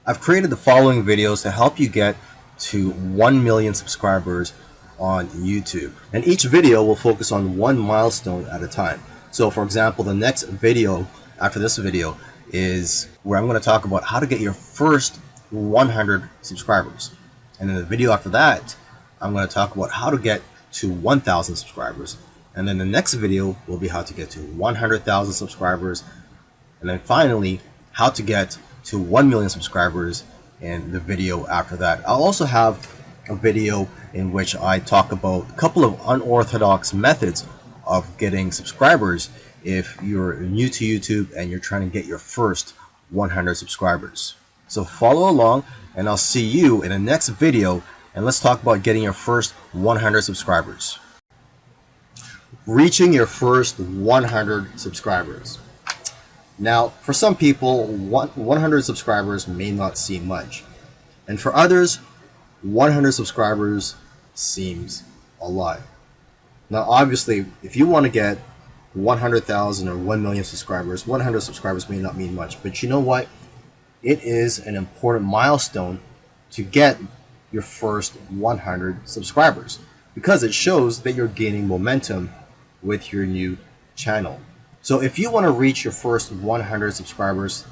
I've created the following videos to help you get to 1 million subscribers on YouTube. And each video will focus on one milestone at a time. So for example, the next video after this video is where I'm going to talk about how to get your first 100 subscribers. And then the video after that, I'm going to talk about how to get to 1,000 subscribers. And then the next video will be how to get to 100,000 subscribers. And then finally, how to get to 1 million subscribers in the video after that. I'll also have a video in which I talk about a couple of unorthodox methods of getting subscribers if you're new to YouTube and you're trying to get your first 100 subscribers. So follow along and I'll see you in the next video, and let's talk about getting your first 100 subscribers. Reaching your first 100 subscribers. Now, for some people, 100 subscribers may not seem much. And for others, 100 subscribers seems a lot. Now, obviously, if you want to get 100,000 or 1 million subscribers, 100 subscribers may not mean much. But you know what? It is an important milestone to get your first 100 subscribers because it shows that you're gaining momentum with your new channel. So if you want to reach your first 100 subscribers,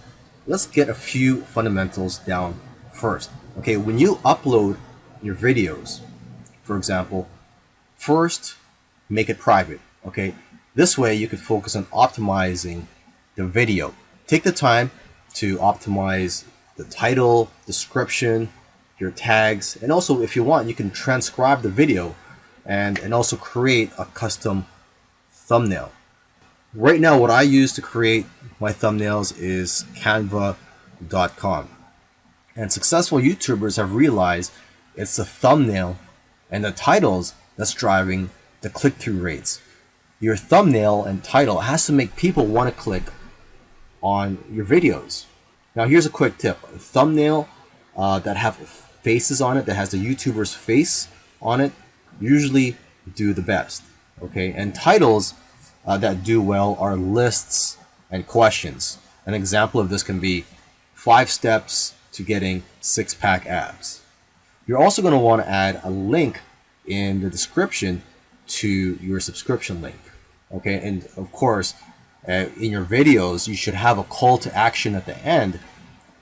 let's get a few fundamentals down first. Okay, when you upload your videos, for example, first make it private. Okay, this way you could focus on optimizing the video. Take the time to optimize the title, description, your tags, and also if you want, you can transcribe the video and also create a custom thumbnail. Right now, what I use to create my thumbnails is canva.com. And successful YouTubers have realized it's the thumbnail and the titles that's driving the click-through rates. Your thumbnail and title has to make people want to click on your videos. Now, here's a quick tip. A thumbnail that have faces on it, that has the YouTuber's face on it, usually do the best. Okay, and titles that do well are lists and questions. An example of this can be 5 steps to getting 6-pack abs. You're also going to want to add a link in the description to your subscription link. Okay, and of course, in your videos, you should have a call to action at the end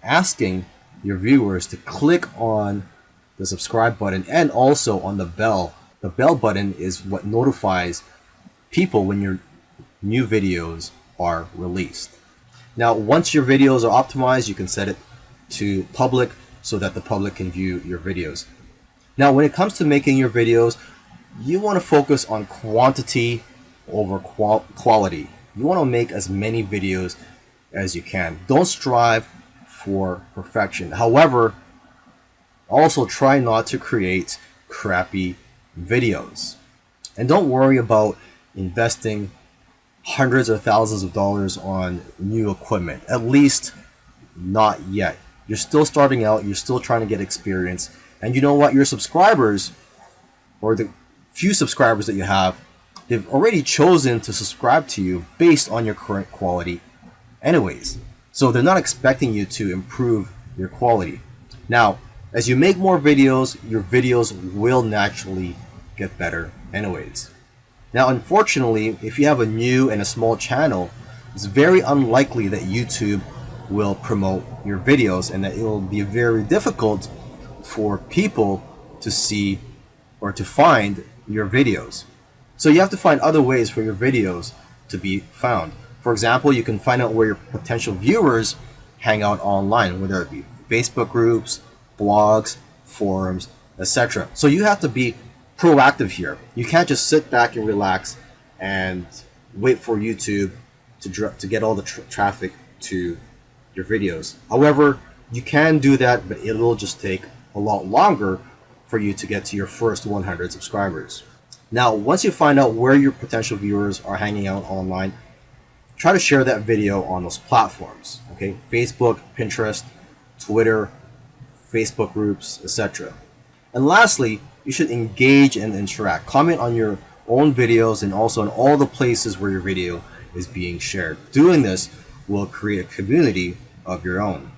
asking your viewers to click on the subscribe button and also on the bell. The bell button is what notifies people when your new videos are released. Now, once your videos are optimized, you can set it to public so that the public can view your videos. Now, when it comes to making your videos, you want to focus on quantity over quality. You want to make as many videos as you can. Don't strive for perfection. However, also try not to create crappy videos. And don't worry about investing hundreds or thousands of dollars on new equipment. At least not yet. You're still starting out, you're still trying to get experience. And you know what? Your subscribers, or the few subscribers that you have, they've already chosen to subscribe to you based on your current quality anyways. So they're not expecting you to improve your quality. Now, as you make more videos, your videos will naturally get better anyways. Now, unfortunately, if you have a new and a small channel, it's very unlikely that YouTube will promote your videos and that it will be very difficult for people to see or to find your videos. So you have to find other ways for your videos to be found. For example, you can find out where your potential viewers hang out online, whether it be Facebook groups, blogs, forums, etc. So you have to be proactive here. You can't just sit back and relax and wait for YouTube to get all the traffic to your videos. However, you can do that, but it will just take a lot longer for you to get to your first 100 subscribers. Now, once you find out where your potential viewers are hanging out online, try to share that video on those platforms. Okay, Facebook, Pinterest, Twitter, Facebook groups, etc. And lastly, you should engage and interact. Comment on your own videos and also on all the places where your video is being shared. Doing this will create a community of your own.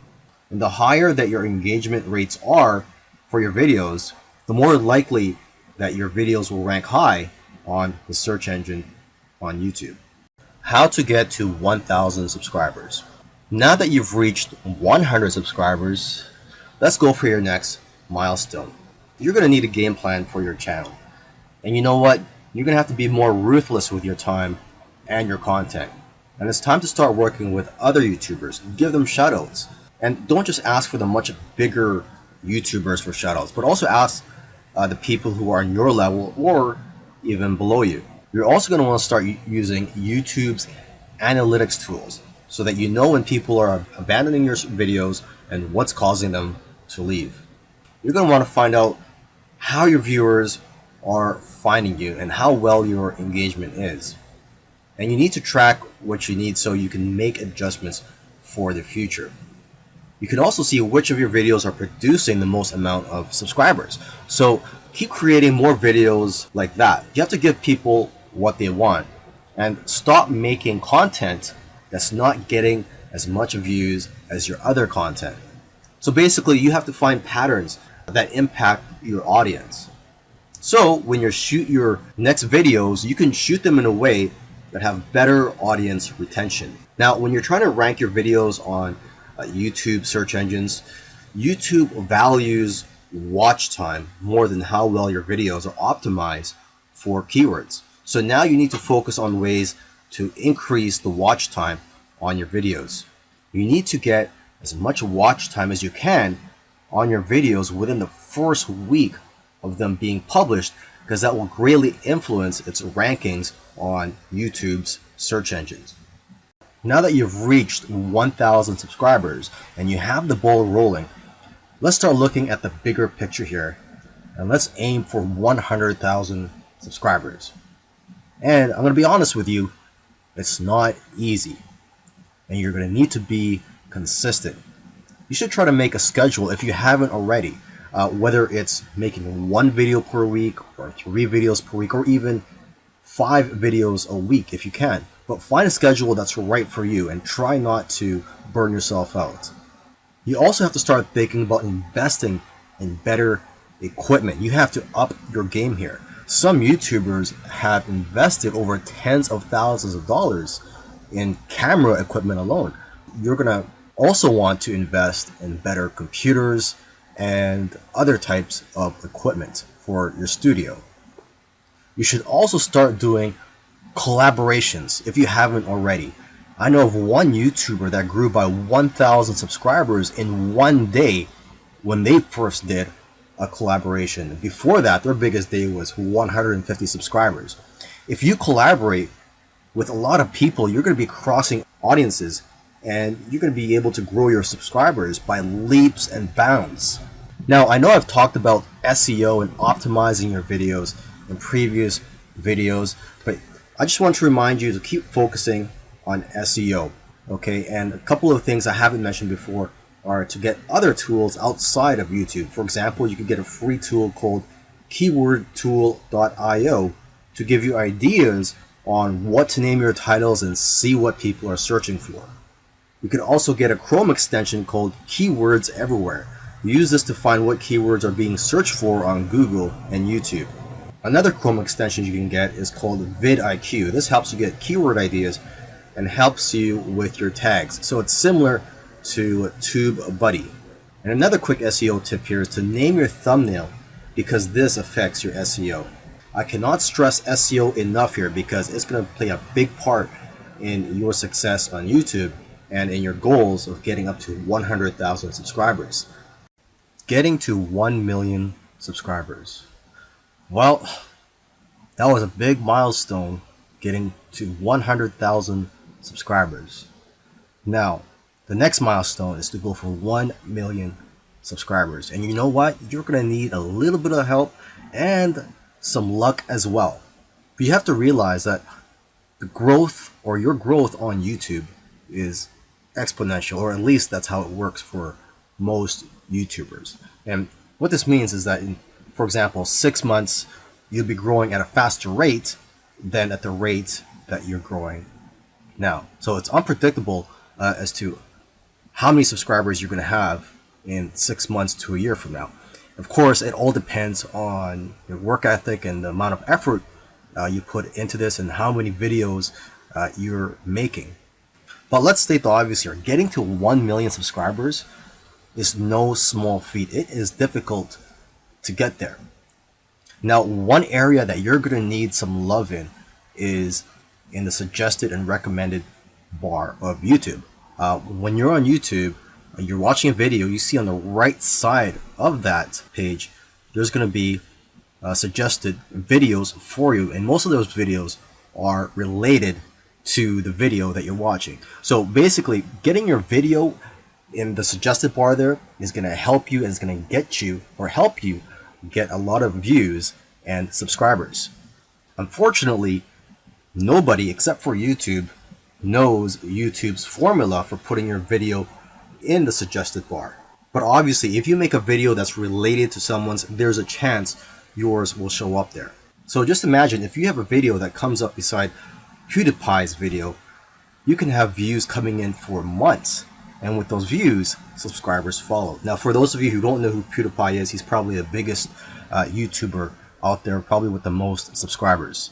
And the higher that your engagement rates are for your videos, the more likely that your videos will rank high on the search engine on YouTube. How to get to 1,000 subscribers. Now that you've reached 100 subscribers, let's go for your next milestone. You're going to need a game plan for your channel. And you know what? You're going to have to be more ruthless with your time and your content. And it's time to start working with other YouTubers. Give them shoutouts. And don't just ask for the much bigger YouTubers for shoutouts, but also ask the people who are on your level or even below you. You're also going to want to start using YouTube's analytics tools so that you know when people are abandoning your videos and what's causing them to leave. You're going to want to find out how your viewers are finding you and how well your engagement is. And you need to track what you need so you can make adjustments for the future. You can also see which of your videos are producing the most amount of subscribers. So keep creating more videos like that. You have to give people what they want and stop making content that's not getting as much views as your other content. So basically, you have to find patterns that impact your audience. So when you shoot your next videos, you can shoot them in a way that have better audience retention. Now, when you're trying to rank your videos on YouTube search engines, YouTube values watch time more than how well your videos are optimized for keywords. So now you need to focus on ways to increase the watch time on your videos. You need to get as much watch time as you can on your videos within the first week of them being published, because that will greatly influence its rankings on YouTube's search engines. Now that you've reached 1,000 subscribers and you have the ball rolling, let's start looking at the bigger picture here, and let's aim for 100,000 subscribers. And I'm going to be honest with you, it's not easy, and you're going to need to be consistent. You should try to make a schedule if you haven't already, whether it's making 1 video per week or 3 videos per week or even 5 videos a week if you can. But find a schedule that's right for you and try not to burn yourself out. You also have to start thinking about investing in better equipment. You have to up your game here. Some YouTubers have invested over tens of thousands of dollars in camera equipment alone. You're going to also want to invest in better computers and other types of equipment for your studio. You should also start doing collaborations if you haven't already. I know of one YouTuber that grew by 1,000 subscribers in one day when they first did a collaboration. Before that, their biggest day was 150 subscribers. If you collaborate with a lot of people, you're going to be crossing audiences and you're going to be able to grow your subscribers by leaps and bounds. Now, I know I've talked about SEO and optimizing your videos in previous videos, but I just want to remind you to keep focusing on SEO, okay? And a couple of things I haven't mentioned before are to get other tools outside of YouTube. For example, you can get a free tool called keywordtool.io to give you ideas on what to name your titles and see what people are searching for. You can also get a Chrome extension called Keywords Everywhere. Use this to find what keywords are being searched for on Google and YouTube. Another Chrome extension you can get is called vidIQ. This helps you get keyword ideas and helps you with your tags. So it's similar to TubeBuddy. And another quick SEO tip here is to name your thumbnail, because this affects your SEO. I cannot stress SEO enough here because it's going to play a big part in your success on YouTube and in your goals of getting up to 100,000 subscribers. Getting to 1 million subscribers. Well, that was a big milestone, getting to 100,000 subscribers. Now, the next milestone is to go for 1 million subscribers. And you know what? You're going to need a little bit of help and some luck as well. But you have to realize that the growth or your growth on YouTube is exponential, or at least that's how it works for most YouTubers. And what this means is that in, for example, 6 months, you'll be growing at a faster rate than at the rate that you're growing now. So it's unpredictable as to how many subscribers you're going to have in 6 months to a year from now. Of course, it all depends on your work ethic and the amount of effort you put into this and how many videos you're making. But let's state the obvious here. Getting to 1 million subscribers is no small feat. It is difficult to get there. Now, one area that you're going to need some love in is in the suggested and recommended bar of YouTube. When you're on YouTube, you're watching a video, you see on the right side of that page, there's going to be suggested videos for you. And most of those videos are related to the video that you're watching. So basically, getting your video in the suggested bar there is going to help you and is going to get you or help you get a lot of views and subscribers. Unfortunately, nobody except for YouTube knows YouTube's formula for putting your video in the suggested bar. But obviously, if you make a video that's related to someone's, there's a chance yours will show up there. So just imagine if you have a video that comes up beside PewDiePie's video, you can have views coming in for months. And with those views, subscribers follow. Now, for those of you who don't know who PewDiePie is, he's probably the biggest YouTuber out there, probably with the most subscribers.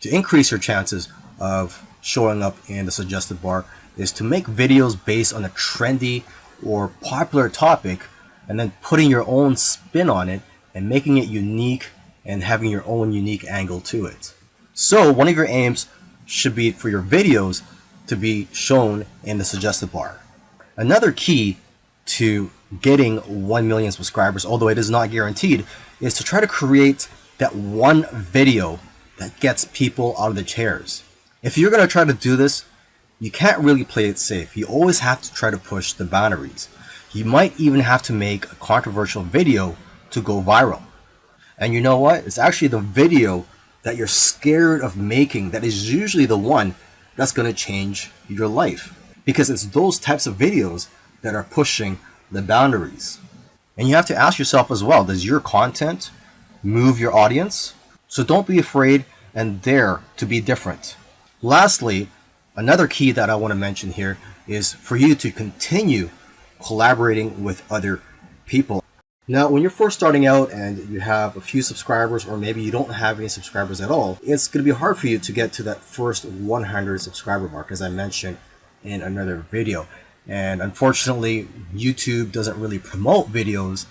To increase your chances of showing up in the suggested bar is to make videos based on a trendy or popular topic and then putting your own spin on it and making it unique and having your own unique angle to it. So one of your aims should be for your videos to be shown in the suggested bar. Another key to getting 1 million subscribers, although it is not guaranteed, is to try to create that one video that gets people out of the chairs. If you're going to try to do this, you can't really play it safe. You always have to try to push the boundaries. You might even have to make a controversial video to go viral. And you know what? It's actually the video that you're scared of making that is usually the one that's going to change your life. Because it's those types of videos that are pushing the boundaries. And you have to ask yourself as well, does your content move your audience? So don't be afraid and dare to be different. Lastly, another key that I want to mention here is for you to continue collaborating with other people. Now, when you're first starting out and you have a few subscribers, or maybe you don't have any subscribers at all, it's going to be hard for you to get to that first 100 subscriber mark, as I mentioned in another video. And unfortunately, YouTube doesn't really promote videos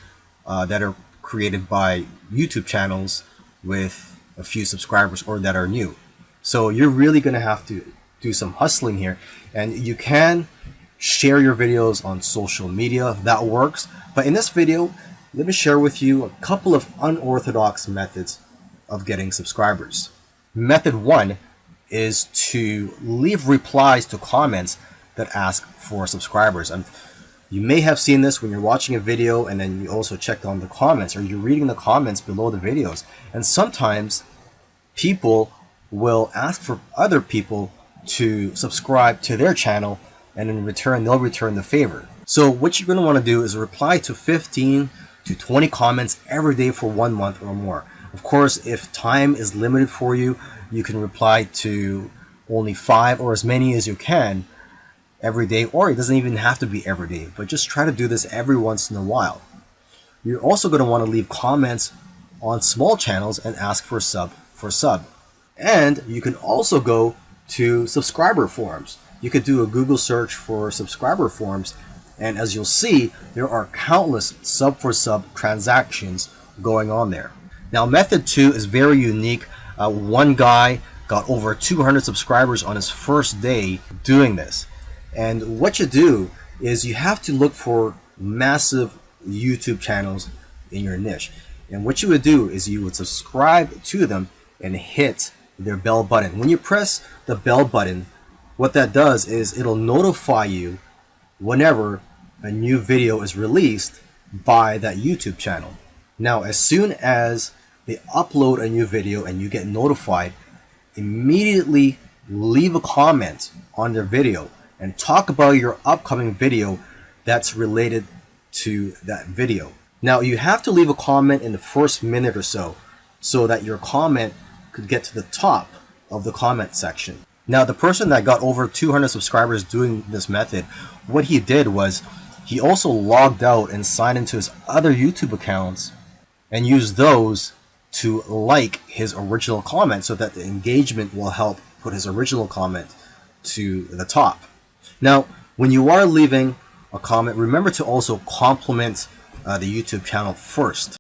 that are created by YouTube channels with a few subscribers or that are new. So you're really going to have to do some hustling here. And you can share your videos on social media. That works. But in this video, let me share with you a couple of unorthodox methods of getting subscribers. Method 1 is to leave replies to comments that ask for subscribers. And you may have seen this when you're watching a video and then you also check on the comments, or you're reading the comments below the videos. And sometimes people will ask for other people to subscribe to their channel, and in return, they'll return the favor. So what you're going to want to do is reply to 15 to 20 comments every day for 1 month or more. Of course, if time is limited for you, you can reply to only 5 or as many as you can every day, or it doesn't even have to be every day, but just try to do this every once in a while. You're also going to want to leave comments on small channels and ask for sub. And you can also go to subscriber forums. You could do a Google search for subscriber forums, and as you'll see, there are countless sub for sub transactions going on there. Now, method 2 is very unique. One guy got over 200 subscribers on his first day doing this. And what you do is you have to look for massive YouTube channels in your niche. And what you would do is you would subscribe to them and hit their bell button. When you press the bell button, what that does is it'll notify you whenever a new video is released by that YouTube channel. Now, as soon as they upload a new video and you get notified, immediately leave a comment on their video and talk about your upcoming video that's related to that video. Now, you have to leave a comment in the first minute or so that your comment could get to the top of the comment section. Now, the person that got over 200 subscribers doing this method, what he did was he also logged out and signed into his other YouTube accounts and used those to like his original comment so that the engagement will help put his original comment to the top. Now, when you are leaving a comment, remember to also compliment the YouTube channel first.